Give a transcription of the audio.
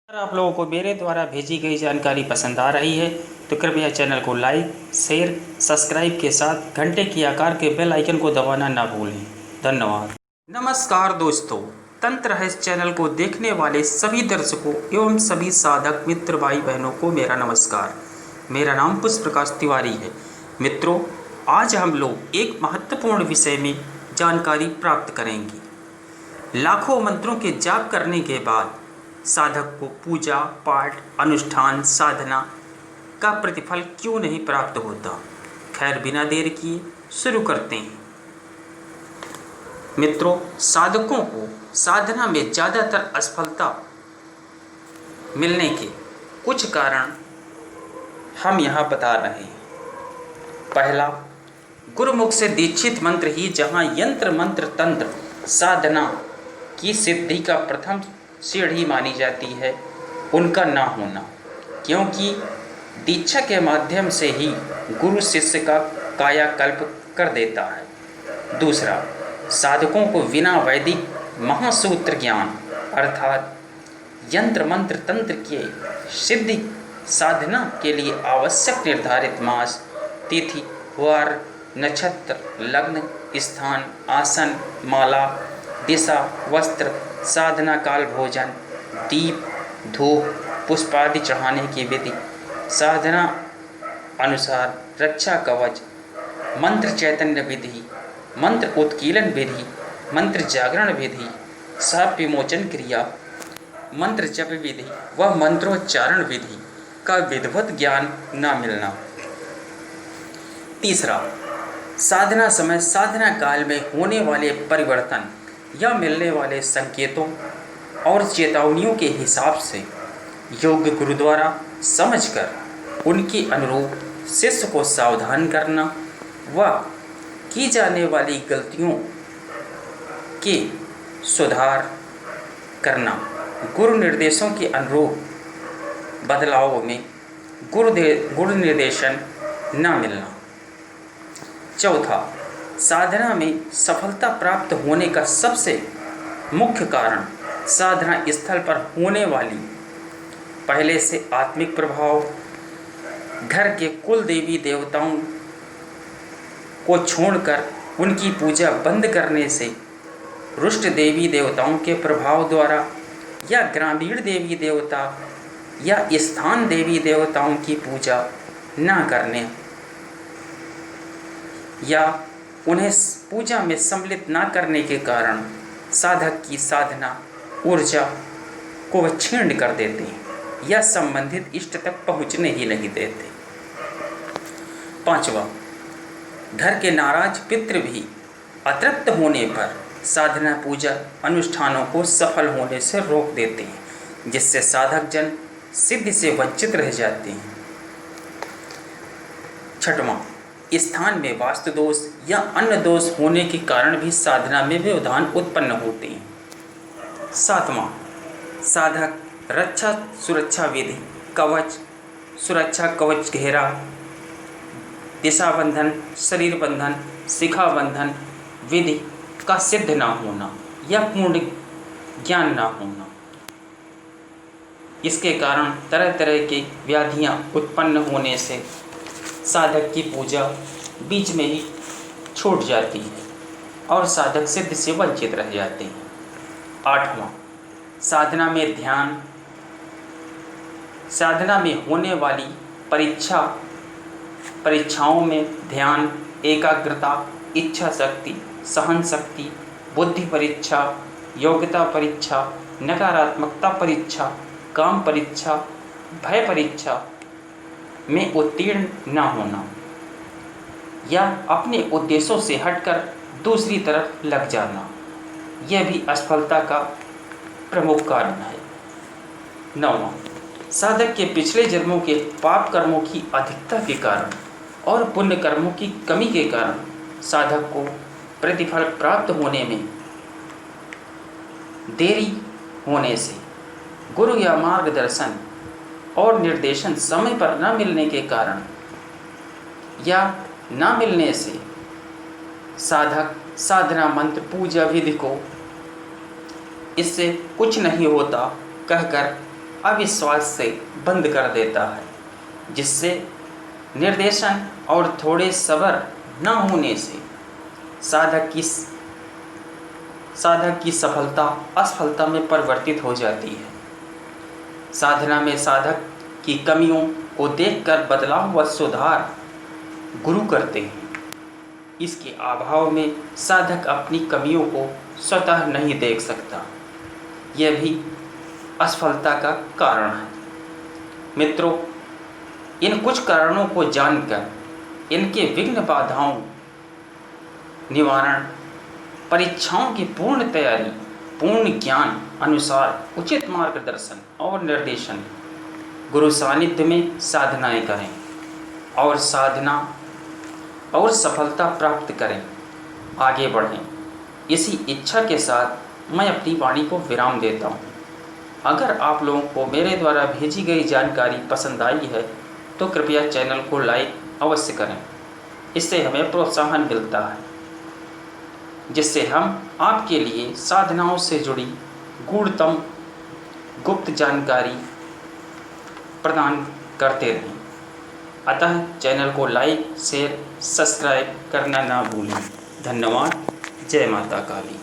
अगर आप लोगों को मेरे द्वारा भेजी गई जानकारी पसंद आ रही है तो कृपया चैनल को लाइक, शेयर, सब्सक्राइब के साथ घंटे की आकार के बेल आइकन को दबाना ना भूलें। धन्यवाद। नमस्कार दोस्तों, तंत्र रहस्य चैनल को देखने वाले सभी दर्शकों एवं सभी साधक मित्र भाई बहनों को मेरा नमस्कार। मेरा नाम पुष्प प्रकाश तिवारी है। मित्रों, आज हम लोग एक महत्वपूर्ण विषय में जानकारी प्राप्त करेंगे। लाखों मंत्रों के जाप करने के बाद साधक को पूजा पाठ अनुष्ठान साधना का प्रतिफल क्यों नहीं प्राप्त होता। खैर, बिना देर किए शुरू करते हैं। मित्रों, साधकों को साधना में ज़्यादातर असफलता मिलने के कुछ कारण हम यहाँ बता रहे हैं। पहला, गुरुमुख से दीक्षित मंत्र ही जहाँ यंत्र मंत्र तंत्र साधना की सिद्धि का प्रथम सीढ़ी मानी जाती है, उनका ना होना, क्योंकि दीक्षा के माध्यम से ही गुरु शिष्य का कायाकल्प कर देता है। दूसरा, साधकों को बिना वैदिक महासूत्र ज्ञान अर्थात यंत्र मंत्र तंत्र के सिद्धि साधना के लिए आवश्यक निर्धारित मास, तिथि, वार, नक्षत्र, लग्न, स्थान, आसन, माला, दिशा, वस्त्र, साधना काल, भोजन, दीप, धूप, पुष्पादि चढ़ाने की विधि, साधना अनुसार रक्षा कवच, मंत्र चैतन्य विधि, मंत्र उत्कीलन विधि, मंत्र जागरण विधि, शाप विमोचन क्रिया, मंत्र जप विधि व मंत्रोच्चारण विधि का विधिवत ज्ञान न मिलना। तीसरा, साधना समय साधना काल में होने वाले परिवर्तन या मिलने वाले संकेतों और चेतावनियों के हिसाब से योग्य गुरु द्वारा समझकर उनके अनुरूप शिष्य को सावधान करना व की जाने वाली गलतियों के सुधार करना। गुरु निर्देशों के अनुरूप बदलावों में गुरु निर्देशन न मिलना। चौथा, साधना में सफलता प्राप्त होने का सबसे मुख्य कारण साधना स्थल पर होने वाली पहले से आत्मिक प्रभाव, घर के कुल देवी देवताओं को छोड़कर उनकी पूजा बंद करने से, रुष्ट देवी देवताओं के प्रभाव द्वारा या ग्रामीण देवी देवता या स्थान देवी देवताओं की पूजा न करने या उन्हें पूजा में सम्मिलित न करने के कारण साधक की साधना ऊर्जा को वह क्षीण कर देते हैं या संबंधित इष्ट तक पहुँचने ही नहीं देते। पांचवा, घर के नाराज पितृ भी अतृप्त होने पर साधना पूजा अनुष्ठानों को सफल होने से रोक देते हैं, जिससे साधक जन सिद्धि से वंचित रह जाते हैं। छठवां, स्थान में वास्तु दोष या अन्य दोष होने के कारण भी साधना में व्यवधान उत्पन्न होते हैं। सातवां, साधक रक्षा सुरक्षा विधि, कवच सुरक्षा कवच घेरा, दिशा बंधन, शरीर बंधन, शिखा बंधन विधि का सिद्ध न होना या पूर्ण ज्ञान न होना, इसके कारण तरह तरह की व्याधियां उत्पन्न होने से साधक की पूजा बीच में ही छूट जाती है और साधक सिद्धि से वंचित रह जाते हैं। आठवां, साधना में ध्यान, साधना में होने वाली परीक्षाओं में ध्यान, एकाग्रता, इच्छा शक्ति, सहन शक्ति, बुद्धि परीक्षा, योग्यता परीक्षा, नकारात्मकता परीक्षा, काम परीक्षा, भय परीक्षा में उत्तीर्ण न होना या अपने उद्देश्यों से हटकर दूसरी तरफ लग जाना, यह भी असफलता का प्रमुख कारण है। नौवां, साधक के पिछले जन्मों के पाप कर्मों की अधिकता के कारण और पुण्य कर्मों की कमी के कारण साधक को प्रतिफल प्राप्त होने में देरी होने से गुरु या मार्गदर्शन और निर्देशन समय पर न मिलने के कारण या न मिलने से साधक साधना मंत्र पूजा विधि को इससे कुछ नहीं होता कहकर अविश्वास से बंद कर देता है, जिससे निर्देशन और थोड़े सब्र न होने से साधक की सफलता असफलता में परिवर्तित हो जाती है। साधना में साधक की कमियों को देखकर बदलाव व सुधार गुरु करते हैं। इसके अभाव में साधक अपनी कमियों को स्वतः नहीं देख सकता। यह भी असफलता का कारण है। मित्रों, इन कुछ कारणों को जानकर इनके विघ्न बाधाओं निवारण, परीक्षाओं की पूर्ण तैयारी, पूर्ण ज्ञान अनुसार उचित मार्गदर्शन और निर्देशन, गुरु सानिध्य में साधनाएं करें और साधना और सफलता प्राप्त करें, आगे बढ़ें। इसी इच्छा के साथ मैं अपनी वाणी को विराम देता हूँ। अगर आप लोगों को मेरे द्वारा भेजी गई जानकारी पसंद आई है तो कृपया चैनल को लाइक अवश्य करें। इससे हमें प्रोत्साहन मिलता है, जिससे हम आपके लिए साधनाओं से जुड़ी गूढ़तम गुप्त जानकारी प्रदान करते रहें। अतः चैनल को लाइक, शेयर, सब्सक्राइब करना ना भूलें। धन्यवाद। जय माता काली।